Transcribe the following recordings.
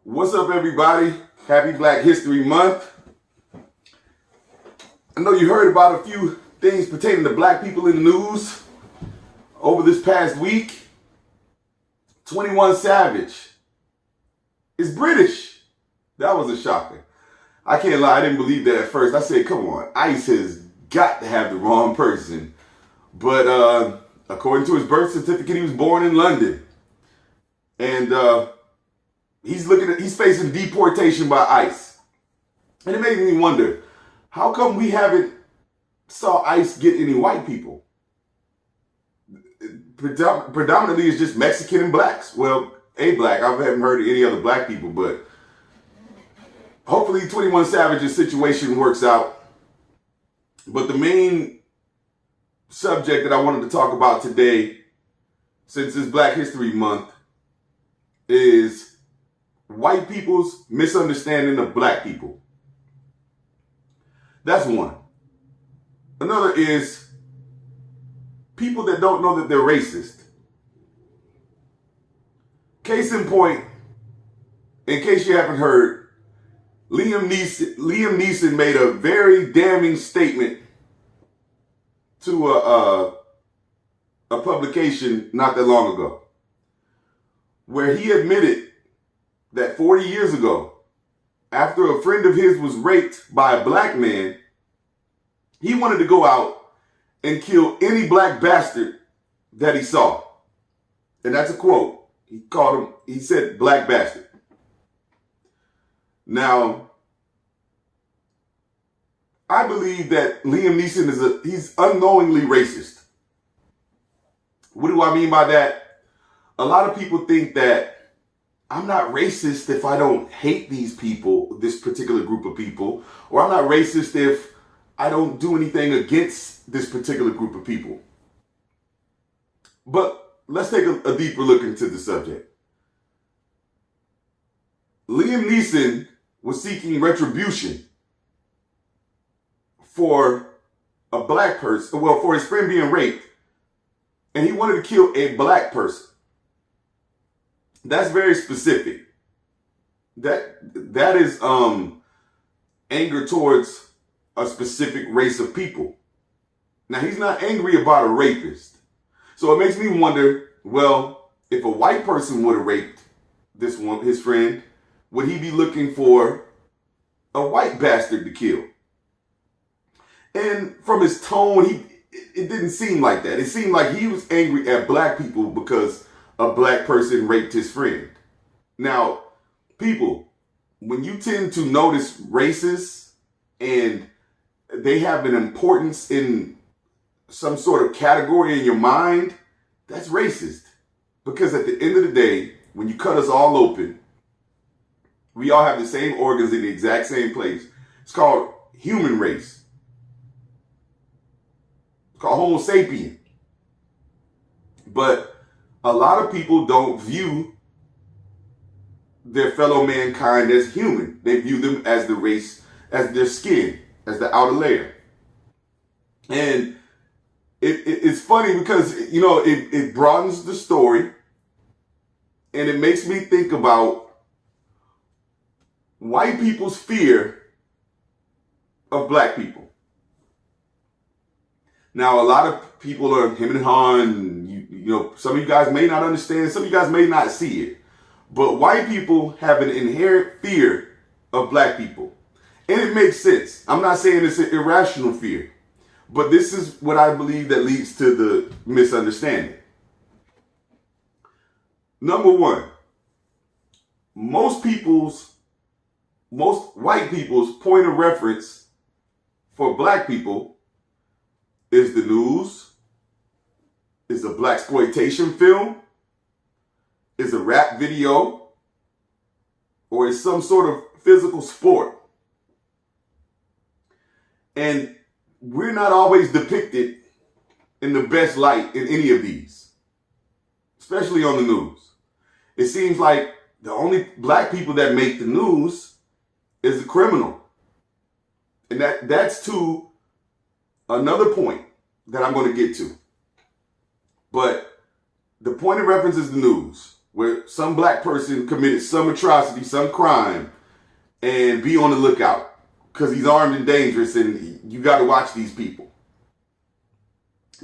What's up, everybody? Happy Black History Month. I know you heard about a few things pertaining to black people in the news over this past week. 21 Savage is British. That was a shocker. I can't lie, I didn't believe that at first. I said, come on, ICE has got to have the wrong person. But according to his birth certificate, he was born in London. And he's facing deportation by ICE. And it made me wonder, how come we haven't saw ICE get any white people? Predominantly it's just Mexican and blacks. Well, a black. I haven't heard of any other black people, but hopefully 21 Savage's situation works out. But the main subject that I wanted to talk about today, since it's Black History Month, is white people's misunderstanding of black people. That's one. Another is people that don't know that they're racist. Case in point, in case you haven't heard, Liam Neeson made a very damning statement to a publication not that long ago, where he admitted that 40 years ago, after a friend of his was raped by a black man, he wanted to go out and kill any black bastard that he saw. And that's a quote. He said black bastard. Now, I believe that Liam Neeson he's unknowingly racist. What do I mean by that? A lot of people think that I'm not racist if I don't hate these people, this particular group of people, or I'm not racist if I don't do anything against this particular group of people. But let's take a deeper look into the subject. Liam Neeson was seeking retribution for a black person, well, for his friend being raped, and he wanted to kill a black person. That's very specific. That is anger towards a specific race of people. Now, he's not angry about a rapist. So it makes me wonder, well, if a white person would have raped this one, his friend, would he be looking for a white bastard to kill? And from his tone, it didn't seem like that. It seemed like he was angry at black people because a black person raped his friend. Now, people, when you tend to notice races and they have an importance in some sort of category in your mind, that's racist. Because at the end of the day, when you cut us all open, we all have the same organs in the exact same place. It's called human race. It's called Homo sapien. But a lot of people don't view their fellow mankind as human. They view them as the race, as their skin, as the outer layer. And it's funny because, you know, it broadens the story and it makes me think about white people's fear of black people. Now, a lot of people are him and Han. You know, some of you guys may not understand. Some of you guys may not see it. But white people have an inherent fear of black people. And it makes sense. I'm not saying it's an irrational fear. But this is what I believe that leads to the misunderstanding. Number one, most white people's point of reference for black people is the news, is a blaxploitation film, is a rap video, or is some sort of physical sport. And we're not always depicted in the best light in any of these, especially on the news. It seems like the only black people that make the news is a criminal. And that's to another point that I'm going to get to. But the point of reference is the news. where some black person committed some atrocity, some crime, and be on the lookout because he's armed and dangerous, and you got to watch these people.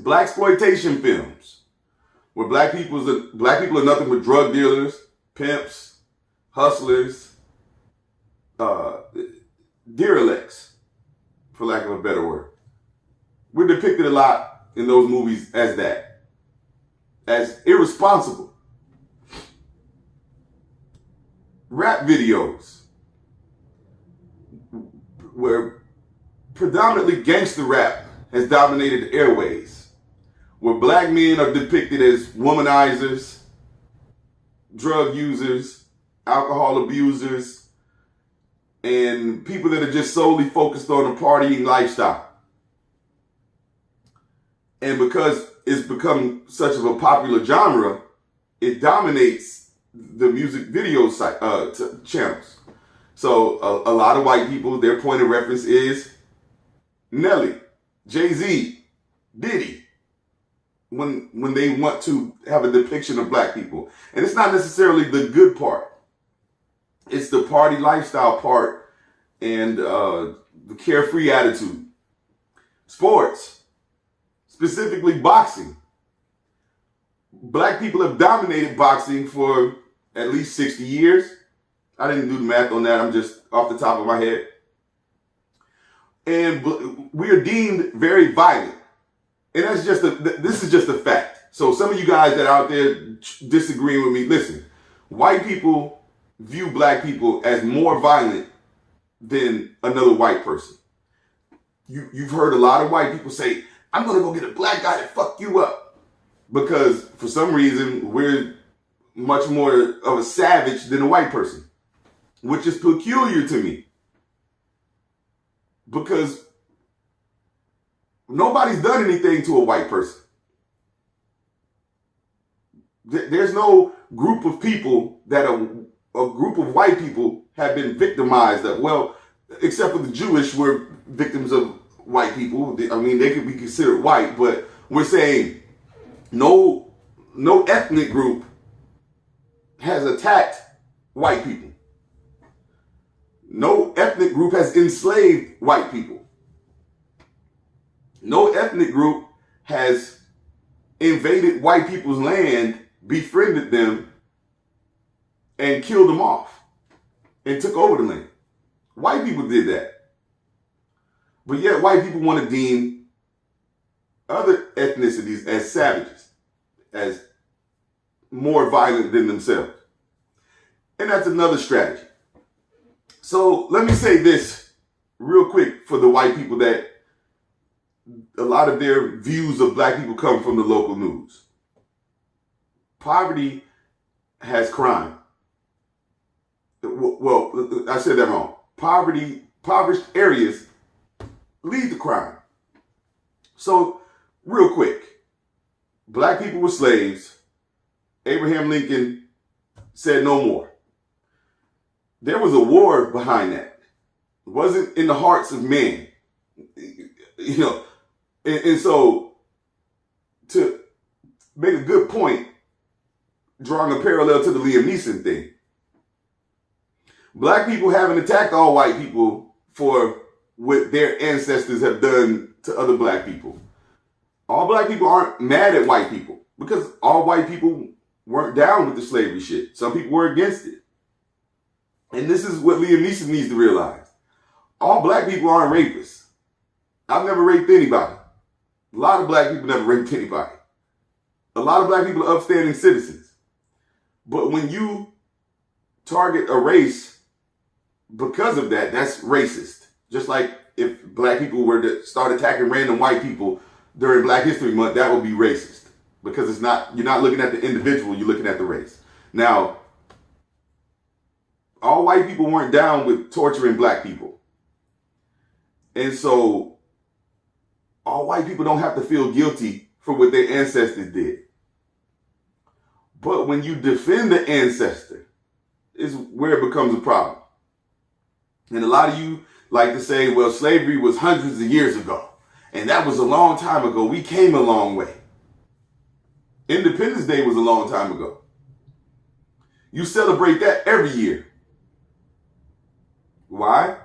Blaxploitation films, where black people are nothing but drug dealers, pimps, hustlers, derelicts, for lack of a better word. We're depicted a lot in those movies as that, as irresponsible. Rap videos, where predominantly gangster rap has dominated the airways, where black men are depicted as womanizers, drug users, alcohol abusers, and people that are just solely focused on a partying lifestyle. And because it's become such of a popular genre, it dominates the music video channels. So a lot of white people, their point of reference is Nelly, Jay-Z, Diddy, when they want to have a depiction of black people. And it's not necessarily the good part. It's the party lifestyle part and the carefree attitude. Sports, specifically boxing. Black people have dominated boxing for at least 60 years. I didn't do the math on that. I'm just off the top of my head. And we are deemed very violent. And this is just a fact. So some of you guys that are out there disagreeing with me, listen, white people view black people as more violent than another white person. You've heard a lot of white people say, I'm going to go get a black guy to fuck you up. Because for some reason, we're much more of a savage than a white person, which is peculiar to me. Because nobody's done anything to a white person. There's no group of people that a group of white people have been victimized of. Well, except for the Jewish were victims of white people. I mean, they could be considered white, but we're saying no ethnic group has attacked white people. No ethnic group has enslaved white people. No ethnic group has invaded white people's land, befriended them, and killed them off and took over the land. White people did that. But yet white people want to deem other ethnicities as savages, as more violent than themselves. And that's another strategy. So let me say this real quick for the white people that a lot of their views of black people come from the local news. Poverty has crime. Well, I said that wrong. Impoverished areas lead to crime. So real quick, black people were slaves. Abraham Lincoln said no more. There was a war behind that. It wasn't in the hearts of men. You know, and so to make a good point, drawing a parallel to the Liam Neeson thing, black people haven't attacked all white people for what their ancestors have done to other black people. All black people aren't mad at white people because all white people weren't down with the slavery shit. Some people were against it. And this is what Liam Neeson needs to realize. All black people aren't rapists. I've never raped anybody. A lot of black people never raped anybody. A lot of black people are upstanding citizens. But when you target a race because of that, that's racist. Just like if black people were to start attacking random white people during Black History Month, that would be racist. Because you're not looking at the individual, you're looking at the race. Now, all white people weren't down with torturing black people. And so all white people don't have to feel guilty for what their ancestors did. But when you defend the ancestor, is where it becomes a problem. And a lot of you like to say, well, slavery was hundreds of years ago. And that was a long time ago. We came a long way. Independence Day was a long time ago. You celebrate that every year. Why?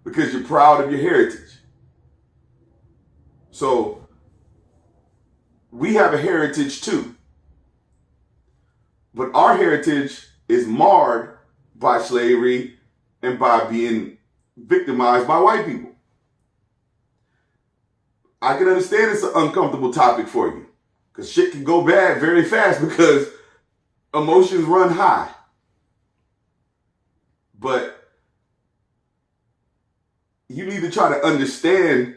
Because you're proud of your heritage. So we have a heritage too. But our heritage is marred by slavery and by being victimized by white people. I can understand it's an uncomfortable topic for you, because shit can go bad very fast because emotions run high. But you need to try to understand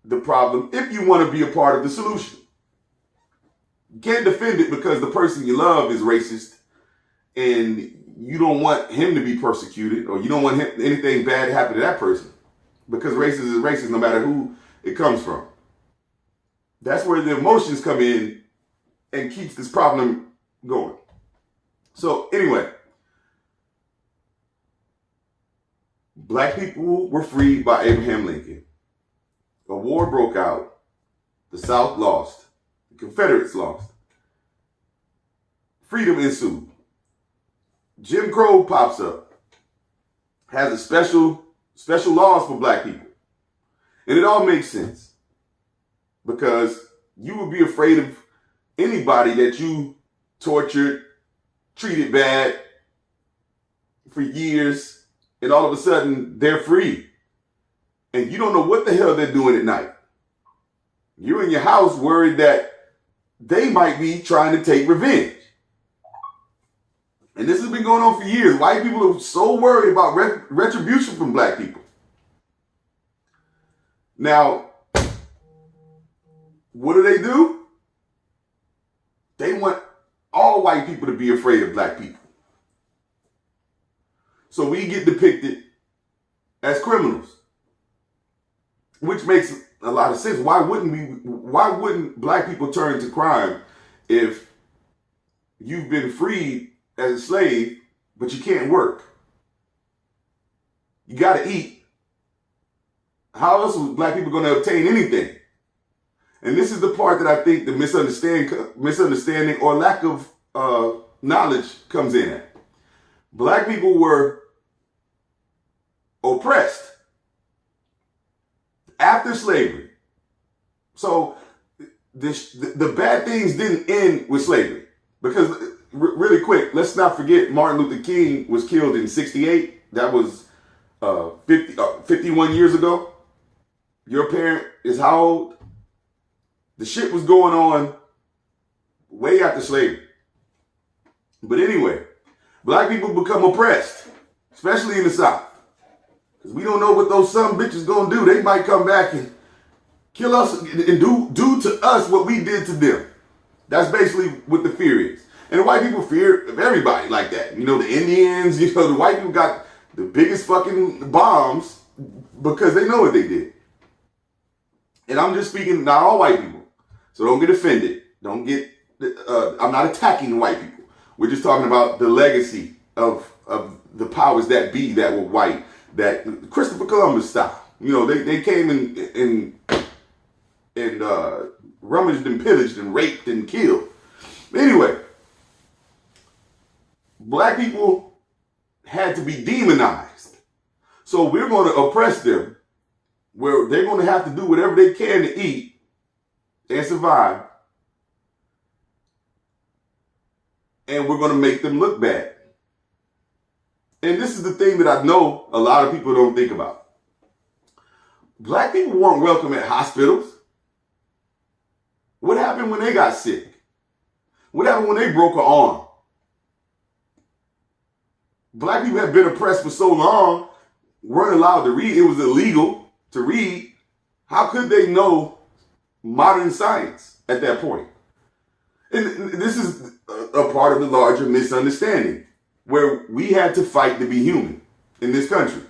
the problem if you want to be a part of the solution. You can't defend it because the person you love is racist and you don't want him to be persecuted, or you don't want anything bad to happen to that person, because racist is racist no matter who it comes from. That's where the emotions come in and keeps this problem going. So anyway, black people were freed by Abraham Lincoln. A war broke out. The South lost. The Confederates lost. Freedom ensued. Jim Crow pops up. Has a special laws for black people. And it all makes sense. Because you would be afraid of anybody that you tortured, treated bad for years, and all of a sudden they're free. And you don't know what the hell they're doing at night. You're in your house worried that they might be trying to take revenge. And this has been going on for years. White people are so worried about retribution from black people. Now, what do? They want all white people to be afraid of black people. So we get depicted as criminals, which makes a lot of sense. Why wouldn't black people turn to crime if you've been freed as a slave, but you can't work? You got to eat. How else was black people going to obtain anything? And this is the part that I think the misunderstanding or lack of knowledge comes in at. Black people were oppressed after slavery. So the bad things didn't end with slavery. Because really quick, let's not forget Martin Luther King was killed in 1968. That was 51 years ago. Your parent is how old? The shit was going on way after slavery. But anyway, black people become oppressed, especially in the South. Because we don't know what those some bitches gonna do. They might come back and kill us and do to us what we did to them. That's basically what the fear is. And the white people fear of everybody like that. You know, the Indians, the white people got the biggest fucking bombs because they know what they did. And I'm just speaking, not all white people. So don't get offended. I'm not attacking white people. We're just talking about the legacy of the powers that be that were white, that Christopher Columbus style. They came and rummaged and pillaged and raped and killed. Anyway, black people had to be demonized. So we're going to oppress them, where they're going to have to do whatever they can to eat and survive. And we're going to make them look bad. And this is the thing that I know a lot of people don't think about. Black people weren't welcome at hospitals. What happened when they got sick? What happened when they broke an arm? Black people had been oppressed for so long, weren't allowed to read. It was illegal to read. How could they know modern science at that point? And this is a part of the larger misunderstanding, where we had to fight to be human in this country.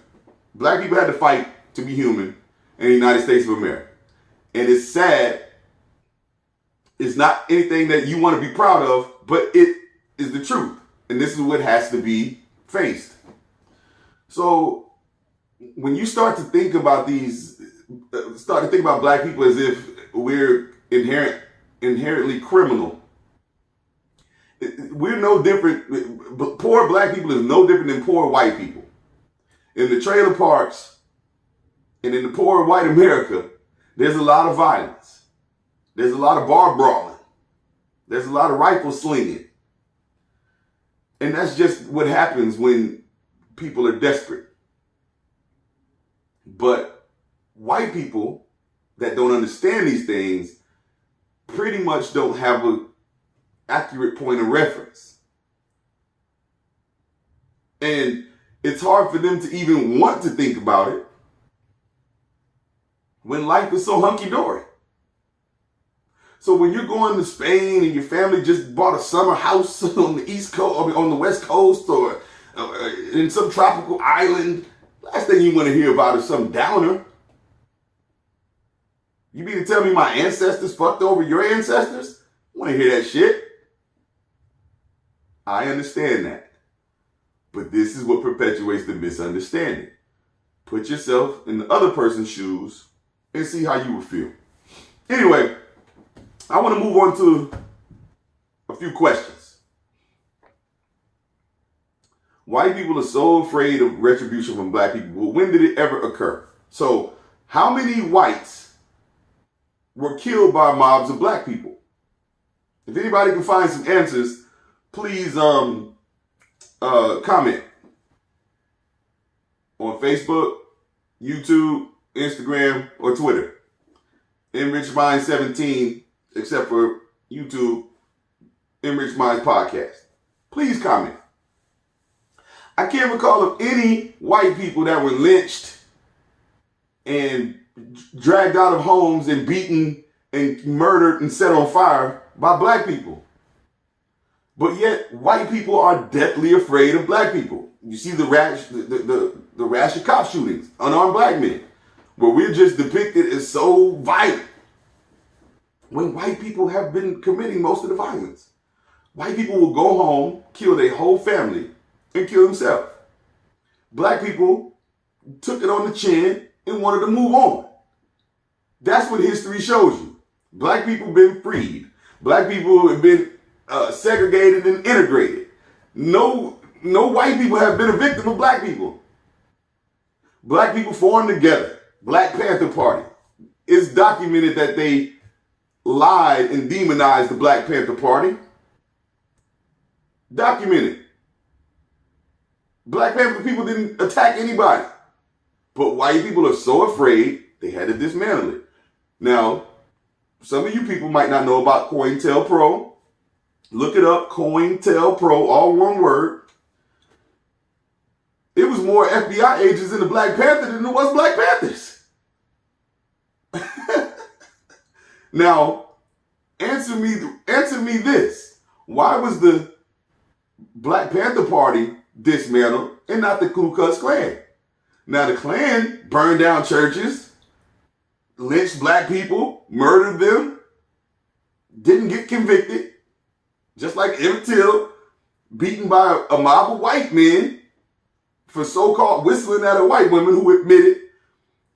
Black people had to fight to be human in the United States of America. And it's sad. It's not anything that you want to be proud of, but it is the truth. And this is what has to be faced. So when you start to think about black people as if we're inherently criminal, We're no different. Poor black people is no different than poor white people. In the trailer parks and in the poor white America, there's a lot of violence. There's a lot of bar brawling. There's a lot of rifle slinging. And that's just what happens when people are desperate. But white people that don't understand these things pretty much don't have an accurate point of reference. And it's hard for them to even want to think about it when life is so hunky-dory. So when you're going to Spain and your family just bought a summer house on the East Coast, or on the West Coast, or in some tropical island, last thing you want to hear about is some downer. You mean to tell me my ancestors fucked over your ancestors? I want to hear that shit. I understand that. But this is what perpetuates the misunderstanding. Put yourself in the other person's shoes and see how you would feel. Anyway, I want to move on to a few questions. White people are so afraid of retribution from black people. Well, when did it ever occur? So, how many whites were killed by mobs of black people? If anybody can find some answers, please comment on Facebook, YouTube, Instagram, or Twitter. Enrich Mind 17, except for YouTube, Enrich Minds Podcast. Please comment. I can't recall of any white people that were lynched and dragged out of homes and beaten and murdered and set on fire by black people. But yet, white people are deathly afraid of black people. You see the rash of cop shootings, unarmed black men, where we're just depicted as so violent, when white people have been committing most of the violence. White people will go home, kill their whole family, and kill themselves. Black people took it on the chin and wanted to move on. That's what history shows you. Black people have been freed. Black people have been segregated and integrated. No white people have been a victim of black people. Black people formed together. Black Panther Party. It's documented that they lied and demonized the Black Panther Party. Documented. Black Panther people didn't attack anybody. But white people are so afraid, they had to dismantle it. Now, some of you people might not know about COINTELPRO. Look it up, COINTELPRO, all one word. It was more FBI agents in the Black Panther than there was Black Panthers. Now, answer me this. Why was the Black Panther Party dismantled and not the Ku Klux Klan? Now, the Klan burned down churches, lynched black people, murdered them, didn't get convicted, just like Emmett Till, beaten by a mob of white men for so-called whistling at a white woman who admitted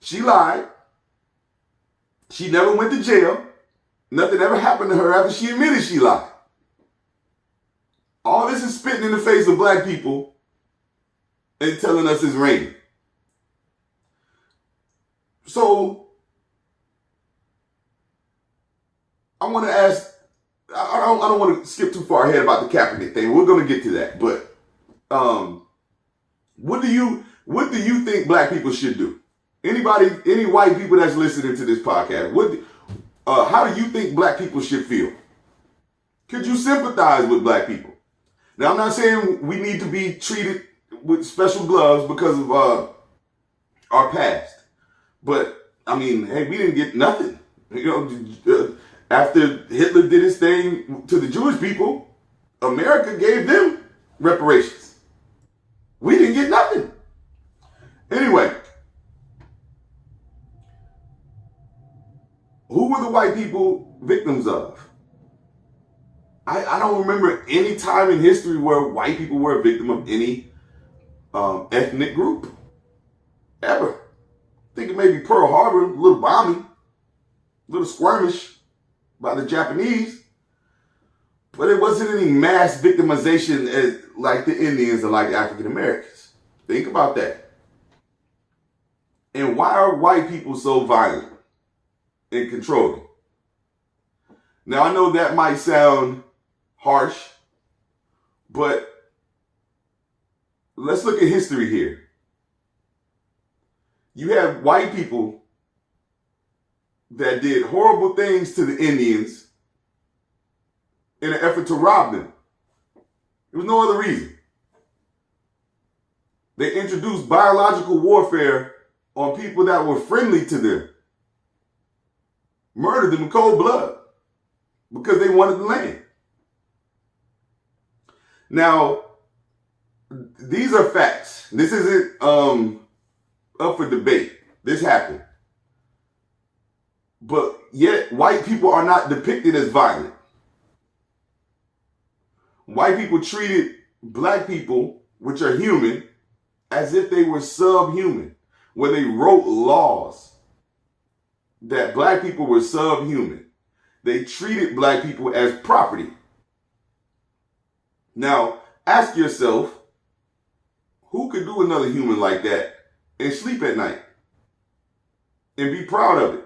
she lied. She never went to jail. Nothing ever happened to her after she admitted she lied. All this is spitting in the face of black people and telling us it's raining. So, I want to ask, I don't want to skip too far ahead about the Kaepernick thing. We're going to get to that. But what do you think black people should do? Any white people that's listening to this podcast, how do you think black people should feel? Could you sympathize with black people? Now, I'm not saying we need to be treated with special gloves because of our past. But, I mean, hey, we didn't get nothing. You know, after Hitler did his thing to the Jewish people, America gave them reparations. We didn't get nothing. Anyway, who were the white people victims of? I don't remember any time in history where white people were a victim of any ethnic group. Ever. I think it may be Pearl Harbor, a little bombing, a little skirmish by the Japanese. But it wasn't any mass victimization as, like the Indians or like the African Americans. Think about that. And why are white people so violent and controlling? Now, I know that might sound harsh, but let's look at history here. You have white people that did horrible things to the Indians in an effort to rob them. There was no other reason. They introduced biological warfare on people that were friendly to them. Murdered them in cold blood because they wanted the land. Now, these are facts. This isn't up for debate. This happened. But yet, white people are not depicted as violent. White people treated black people, which are human, as if they were subhuman, where they wrote laws that black people were subhuman. They treated black people as property. Now, ask yourself, who could do another human like that and sleep at night and be proud of it?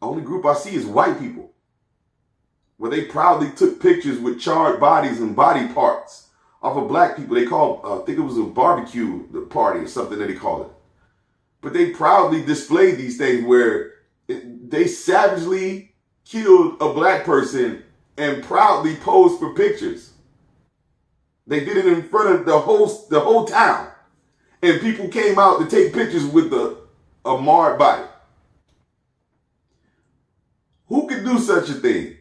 Only group I see is white people, where they proudly took pictures with charred bodies and body parts off of black people. They called, I think it was a barbecue party or something that they called it. But they proudly displayed these things where they savagely killed a black person and proudly posed for pictures. They did it in front of the whole town. And people came out to take pictures with a marred body. Who could do such a thing?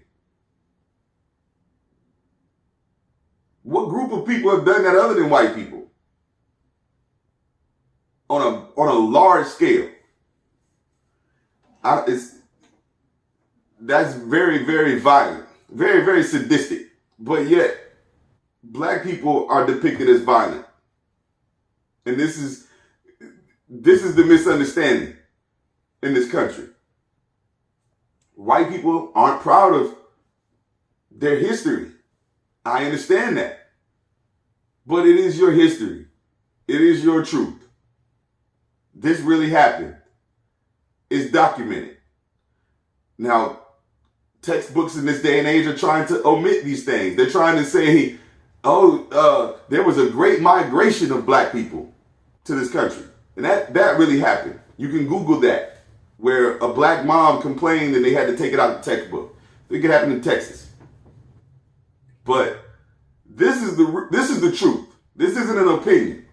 What group of people have done that other than white people? On a large scale. That's very, very violent. Very, very sadistic. But yet, black people are depicted as violent. And this is the misunderstanding in this country. White people aren't proud of their history. I understand that. But it is your history. It is your truth. This really happened. It's documented. Now, textbooks in this day and age are trying to omit these things. They're trying to say, there was a great migration of black people to this country. And that really happened. You can Google that, where a black mom complained and they had to take it out of the textbook. It could happen in Texas. But this is the truth. This isn't an opinion.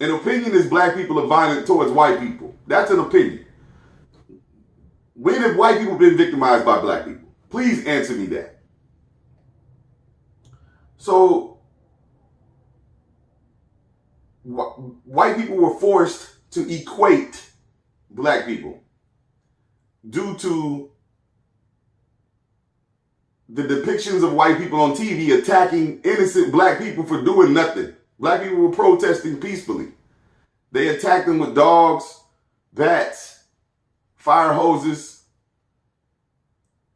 An opinion is black people are violent towards white people. That's an opinion. When have white people been victimized by black people? Please answer me that. So, white people were forced to equate black people due to the depictions of white people on TV attacking innocent black people for doing nothing. Black people were protesting peacefully. They attacked them with dogs, bats, fire hoses.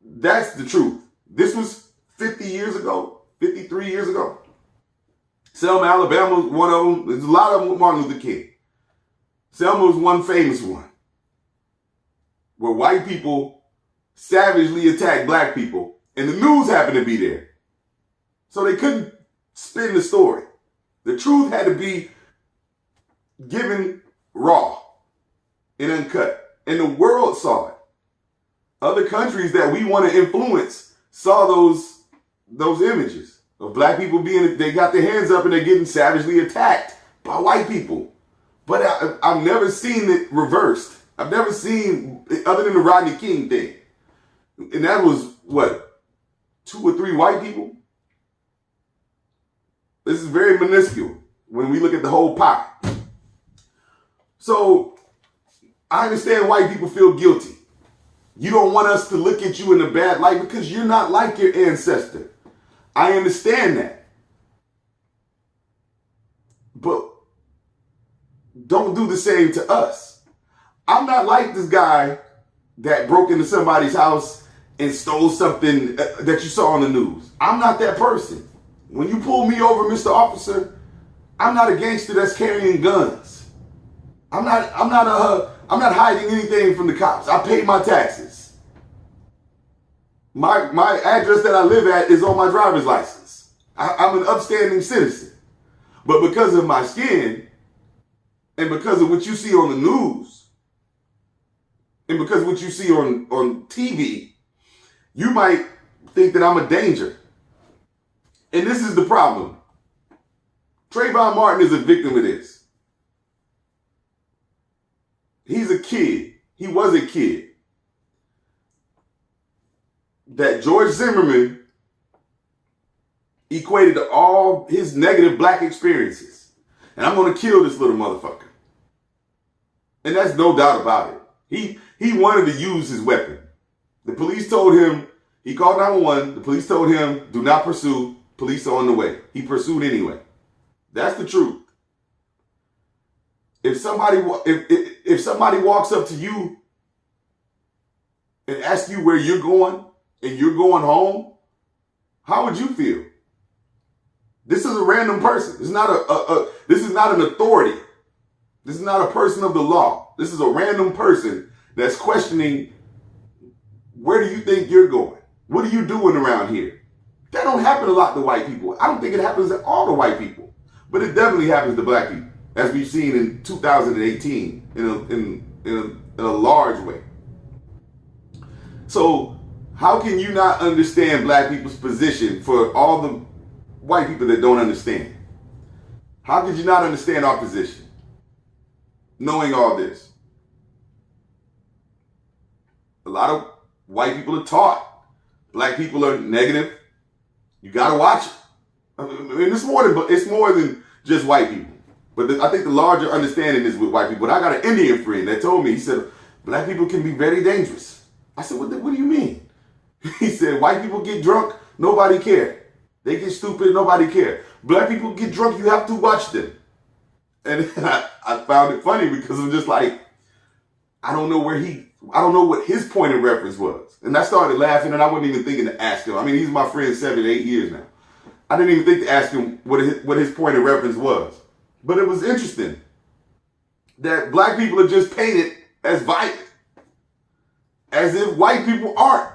That's the truth. This was 50 years ago, 53 years ago. Selma, Alabama was one of them. There's a lot of them with Martin Luther King. Selma was one famous one, where white people savagely attacked black people, and the news happened to be there. So they couldn't spin the story. The truth had to be given raw and uncut. And the world saw it. Other countries that we want to influence saw those images of black people they got their hands up and they're getting savagely attacked by white people. But I've never seen it reversed. I've never seen, other than the Rodney King thing. And that was, what, 2 or 3 white people? This is very minuscule when we look at the whole pie. So, I understand white people feel guilty. You don't want us to look at you in a bad light because you're not like your ancestor. I understand that. But don't do the same to us. I'm not like this guy that broke into somebody's house and stole something that you saw on the news. I'm not that person. When you pull me over, Mr. Officer, I'm not a gangster that's carrying guns. I'm not hiding anything from the cops. I pay my taxes. My address that I live at is on my driver's license. I'm an upstanding citizen. But because of my skin, and because of what you see on the news, and because of what you see on TV, you might think that I'm a danger. And this is the problem. Trayvon Martin is a victim of this. He's a kid. He was a kid that George Zimmerman equated to all his negative black experiences. And I'm going to kill this little motherfucker. And that's no doubt about it. He wanted to use his weapon. The police told him, he called 911. The police told him, do not pursue. Police are on the way. He pursued anyway. That's the truth. If somebody walks up to you and asks you where you're going and you're going home, how would you feel? This is a random person. This is not this is not an authority. This is not a person of the law. This is a random person that's questioning, where do you think you're going? What are you doing around here? That don't happen a lot to white people. I don't think it happens to all the white people, but it definitely happens to black people, as we've seen in 2018 in a large way. So how can you not understand black people's position for all the white people that don't understand? How could you not understand our position, knowing all this? A lot of white people are taught black people are negative. You got to watch it. I mean, it's more than just white people. But I think the larger understanding is with white people. But I got an Indian friend that told me, he said, black people can be very dangerous. I said, what do you mean? He said, white people get drunk, nobody care. They get stupid, nobody care. Black people get drunk, you have to watch them. And I found it funny because I'm just like, I don't know what his point of reference was. And I started laughing, and I wasn't even thinking to ask him. I mean, he's my friend 7, 8 years now. I didn't even think to ask him what his point of reference was. But it was interesting that black people are just painted as violent, as if white people aren't.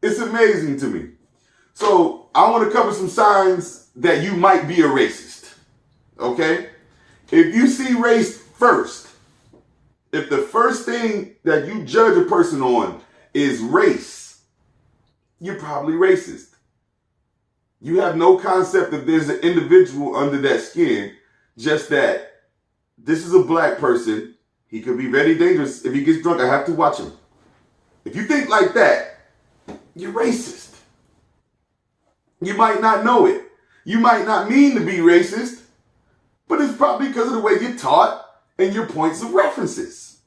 It's amazing to me. So I want to cover some signs that you might be a racist. Okay? If you see race first, if the first thing that you judge a person on is race, you're probably racist. You have no concept that there's an individual under that skin, just that this is a black person. He could be very dangerous. If he gets drunk, I have to watch him. If you think like that, you're racist. You might not know it. You might not mean to be racist, but it's probably because of the way you're taught and your points of references.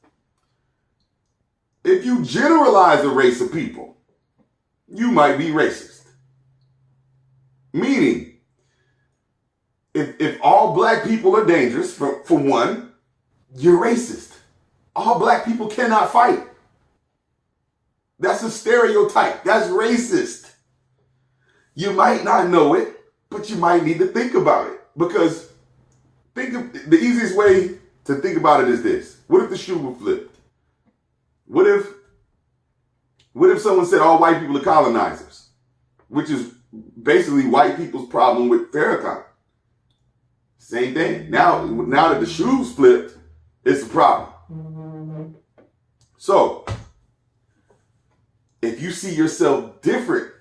If you generalize a race of people, you might be racist. Meaning, if all black people are dangerous, for one, you're racist. All black people cannot fight. That's a stereotype. That's racist. You might not know it, but you might need to think about it. Because the easiest way to think about it is this. What if the shoe were flipped? What if someone said all white people are colonizers? Which is basically white people's problem with Farrakhan. Same thing. Now that the shoe's flipped, it's a problem. So, if you see yourself different,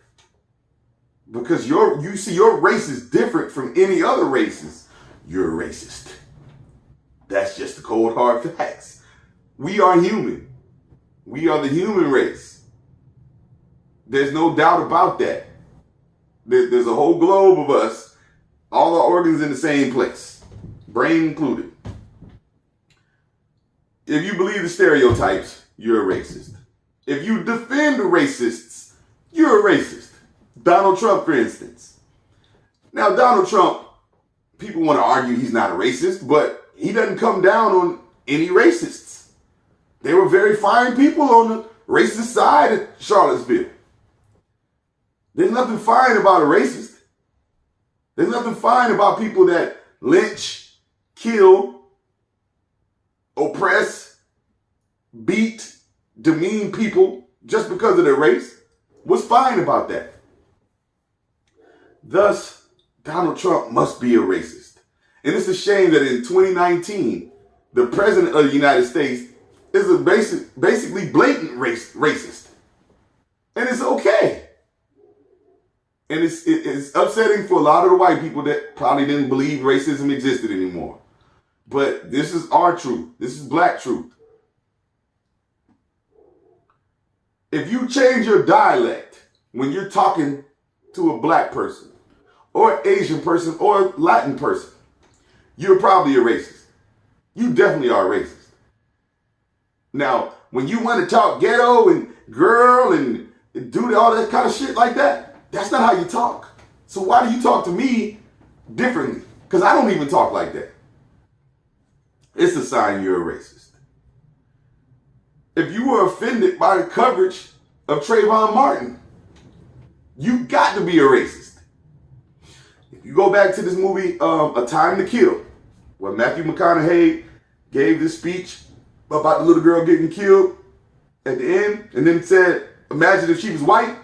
because you see your race is different from any other races, you're a racist. That's just the cold hard facts. We are human. We are the human race. There's no doubt about that. There's a whole globe of us, all our organs in the same place, brain included. If you believe the stereotypes, you're a racist. If you defend the racists, you're a racist. Donald Trump, for instance. Now, Donald Trump, people want to argue he's not a racist, but he doesn't come down on any racists. They were very fine people on the racist side of Charlottesville. There's nothing fine about a racist. There's nothing fine about people that lynch, kill, oppress, beat, demean people just because of their race. What's fine about that? Thus, Donald Trump must be a racist. And it's a shame that in 2019, the president of the United States is a basically blatant racist. And it's okay. And it's upsetting for a lot of the white people that probably didn't believe racism existed anymore. But this is our truth. This is black truth. If you change your dialect when you're talking to a black person or Asian person or Latin person, you're probably a racist. You definitely are a racist. Now, when you want to talk ghetto and girl and do all that kind of shit like that, that's not how you talk. So why do you talk to me differently? Because I don't even talk like that. It's a sign you're a racist. If you were offended by the coverage of Trayvon Martin, you got to be a racist. If you go back to this movie, A Time to Kill, where Matthew McConaughey gave this speech about the little girl getting killed at the end, and then said, imagine if she was white.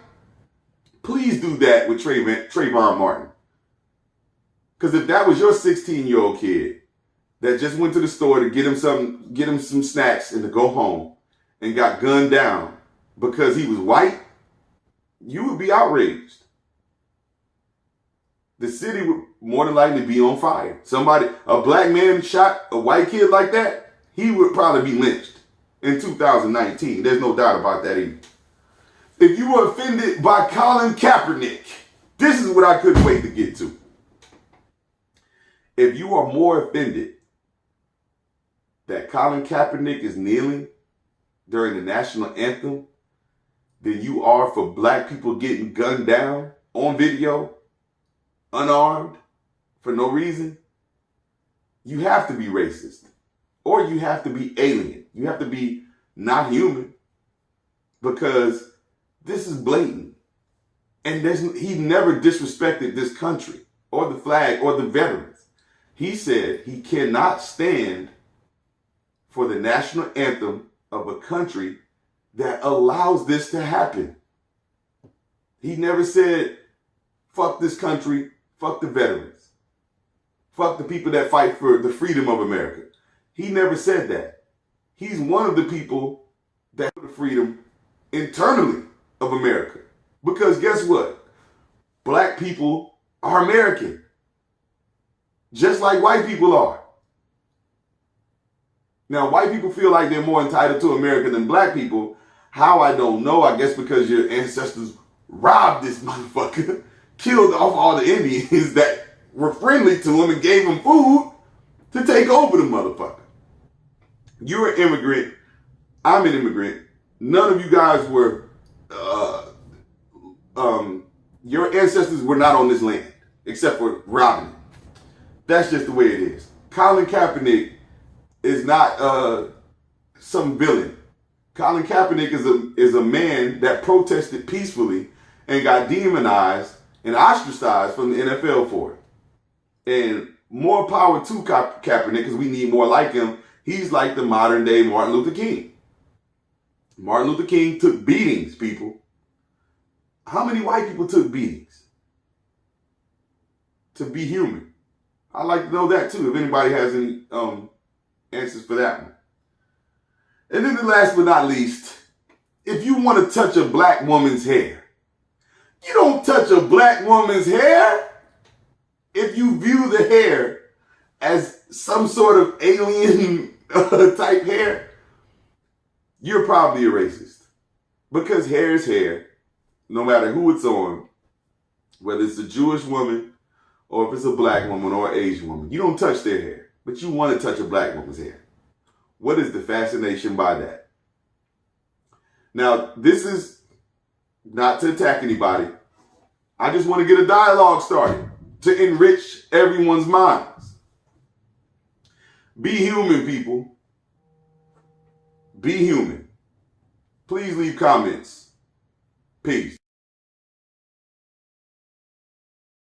Please do that with Trayvon Martin. Because if that was your 16-year-old kid that just went to the store to get him some snacks and to go home and got gunned down because he was white, you would be outraged. The city would more than likely be on fire. A black man shot a white kid like that, he would probably be lynched in 2019. There's no doubt about that either. If you were offended by Colin Kaepernick, this is what I couldn't wait to get to. If you are more offended that Colin Kaepernick is kneeling during the national anthem than you are for black people getting gunned down on video, unarmed, for no reason, you have to be racist. Or you have to be alien. You have to be not human. Because this is blatant. And he never disrespected this country or the flag or the veterans. He said he cannot stand for the national anthem of a country that allows this to happen. He never said, fuck this country, fuck the veterans, fuck the people that fight for the freedom of America. He never said that. He's one of the people that for the freedom internally of America. Because guess what? Black people are American. Just like white people are. Now, white people feel like they're more entitled to America than black people. How, I don't know. I guess because your ancestors robbed this motherfucker, killed off all the Indians that were friendly to him and gave him food to take over the motherfucker. You're an immigrant. I'm an immigrant. None of you guys were, your ancestors were not on this land, except for robbing it. That's just the way it is. Colin Kaepernick is not some villain. Colin Kaepernick is a man that protested peacefully and got demonized and ostracized from the NFL for it. And more power to Kaepernick, because we need more like him. He's like the modern day Martin Luther King. Martin Luther King took beatings, people. How many white people took beatings to be human? I'd like to know that too, if anybody has any answers for that one. And then the last but not least, if you want to touch a black woman's hair, you don't touch a black woman's hair if you view the hair as some sort of alien type hair. You're probably a racist. Because hair is hair, no matter who it's on, whether it's a Jewish woman or if it's a black woman or an Asian woman. You don't touch their hair, but you want to touch a black woman's hair. What is the fascination by that? Now, this is not to attack anybody. I just want to get a dialogue started to enrich everyone's minds. Be human, people. Be human. Please leave comments. Peace.